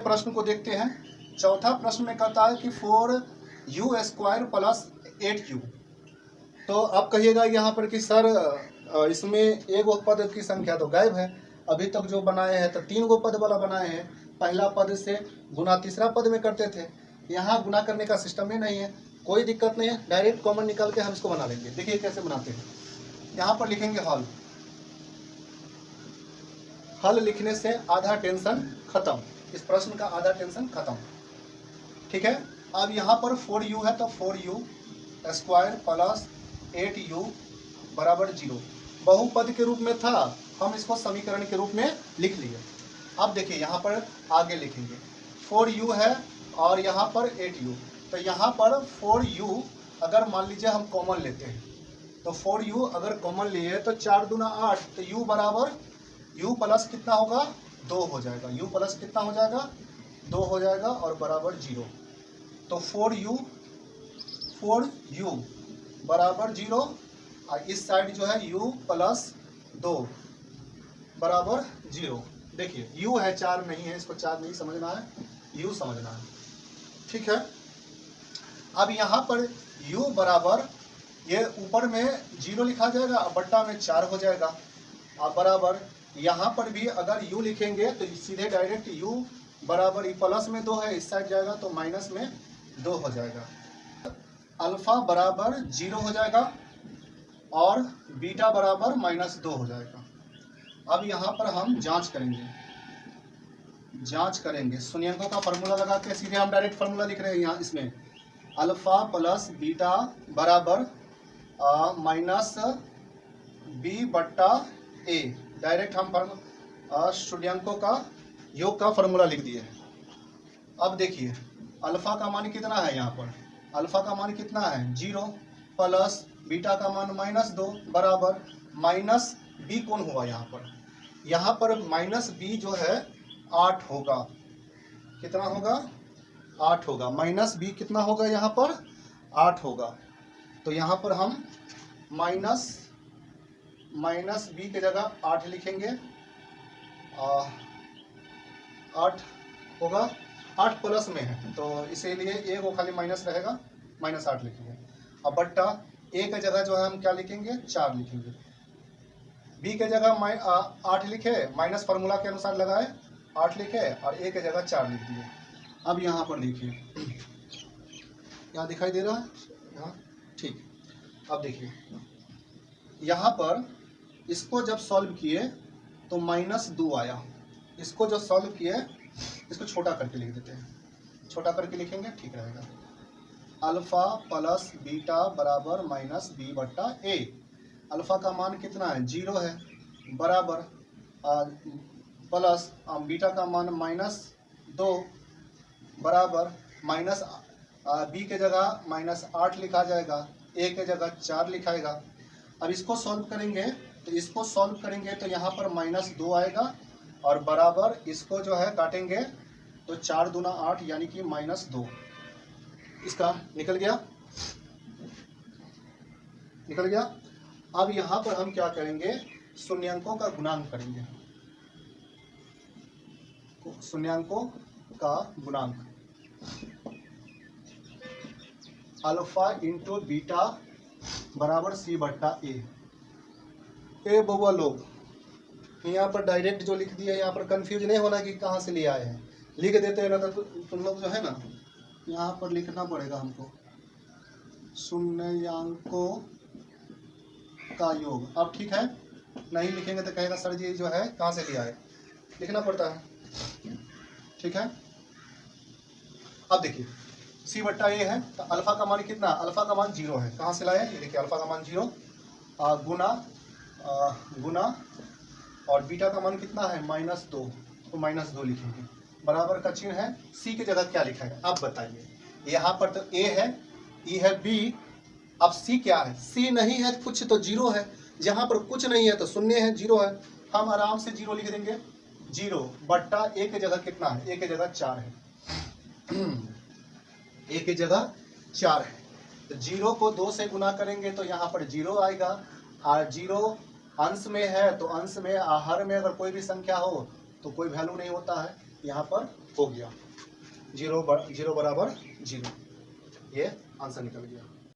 प्रश्न को देखते हैं। चौथा प्रश्न में कहता है कि 4u² प्लस 8u। तो आप कहिएगा यहाँ पर कि सर इसमें एक गो पद की संख्या तो गायब है। अभी तक जो बनाए हैं तो 3 गो पद वाला बनाए हैं। पहला पद से गुना तीसरा पद में करते थे, यहाँ गुना करने का सिस्टम ही नहीं है। कोई दिक्कत नहीं है, डायरेक्ट कॉमन निकाल के हम इसको बना लेंगे। देखिए कैसे बनाते हैं। यहाँ पर लिखेंगे हल। हल लिखने से आधा टेंशन खत्म, इस प्रश्न का आधा टेंशन खत्म। ठीक है। अब यहाँ पर 4u है तो 4u² प्लस 8u बराबर 0 बहुपद के रूप में था, हम इसको समीकरण के रूप में लिख लिए। अब देखिए यहाँ पर आगे लिखेंगे 4u है और यहाँ पर 8u। तो यहाँ पर 4u अगर मान लीजिए हम कॉमन लेते हैं तो 4u अगर कॉमन लिए तो 4 दूना 8, तो u बराबर u प्लस कितना होगा 2 हो जाएगा। u प्लस कितना हो जाएगा 2 हो जाएगा और बराबर 0। तो 4u बराबर 0 और इस साइड जो है u प्लस 2 बराबर 0। देखिए u है 4 नहीं है, इसको 4 नहीं समझना है, u समझना है। ठीक है। अब यहाँ पर u बराबर ये ऊपर में 0 लिखा जाएगा और बट्टा में 4 हो जाएगा और बराबर यहाँ पर भी अगर u लिखेंगे तो सीधे डायरेक्ट u बराबर प्लस में 2 है, इस साइड जाएगा तो माइनस में 2 हो जाएगा। अल्फा बराबर 0 हो जाएगा और बीटा बराबर -2 हो जाएगा। अब यहाँ पर हम जांच करेंगे शून्यंकों का फार्मूला लगा के सीधे हम डायरेक्ट फार्मूला लिख रहे हैं। यहाँ इसमें अल्फा प्लस बीटा बराबर -b/a डायरेक्ट हम शून्यंकों का योग का फार्मूला लिख दिए। अब देखिए अल्फा का मान कितना है, यहाँ पर अल्फा का मान कितना है 0 प्लस बीटा का मान -2 बराबर -b कौन हुआ यहाँ पर -b जो है 8 होगा। कितना होगा 8 होगा। -b कितना होगा यहाँ पर 8 होगा। तो यहाँ पर हम -b की जगह 8 लिखेंगे। 8 होगा, 8 प्लस में है तो इसीलिए ए को खाली माइनस रहेगा, -8 लिखेंगे। अब बट्टा ए की जगह जो है हम क्या लिखेंगे 4 लिखेंगे। बी के जगह 8 लिखे, माइनस फार्मूला के अनुसार लगाए 8 लिखे और ए की जगह 4 लिख दिए। अब यहाँ पर देखिए यहाँ दिखाई दे रहा है यहाँ, ठीक। अब देखिए यहाँ पर इसको जब सॉल्व किए तो -2 आया। इसको जो सॉल्व किए इसको छोटा करके लिख देते हैं, छोटा करके लिखेंगे ठीक रहेगा। अल्फा प्लस बीटा बराबर -b/a। अल्फा का मान कितना है 0 है बराबर प्लस बीटा का मान -2 बराबर माइनस b के जगह -8 लिखा जाएगा, a के जगह 4 लिखाएगा। अब इसको सॉल्व करेंगे तो यहाँ पर -2 आएगा और बराबर इसको जो है काटेंगे तो 4 दूना 8 यानी कि -2 इसका निकल गया। अब यहाँ पर हम क्या करेंगे शून्यंकों का गुणांक करेंगे। शून्यंकों का गुणांक अल्फा इंटू बीटा बराबर c/a। ए बउआ लोग यहाँ पर डायरेक्ट जो लिख दिया, यहाँ पर कंफ्यूज नहीं होना कि कहाँ से ले आए हैं। लिख देते हैं ना तो तुम लोग जो है ना यहाँ पर लिखना पड़ेगा हमको शून्यंकों का योग। अब ठीक है, नहीं लिखेंगे तो कहेगा सर जी जो है कहाँ से लिया है, लिखना पड़ता है। ठीक है। अब देखिए c/a है तो अल्फा का मान कितना, अल्फा का मान 0 है। कहाँ से लाए, ये देखिए अल्फा का मान 0 गुना और बीटा का मान कितना है -2, तो -2 लिखेंगे। बराबर का चिन्ह है, सी की जगह क्या लिखा है आप बताइए। यहाँ पर तो ए है, ई है बी, अब सी क्या है, सी नहीं है कुछ तो 0 है। जहाँ पर कुछ नहीं है तो शून्य है, 0 है, हम आराम से 0 लिख देंगे। 0 बट्टा ए की जगह कितना है, ए की जगह 4 है। ए की जगह 4 है तो 0 को 2 से गुना करेंगे तो यहाँ पर 0 आएगा और 0 अंश में है तो अंश में हर में अगर कोई भी संख्या हो तो कोई वैल्यू नहीं होता है, यहाँ पर हो गया, जीरो बराबर जीरो, ये आंसर निकल गया।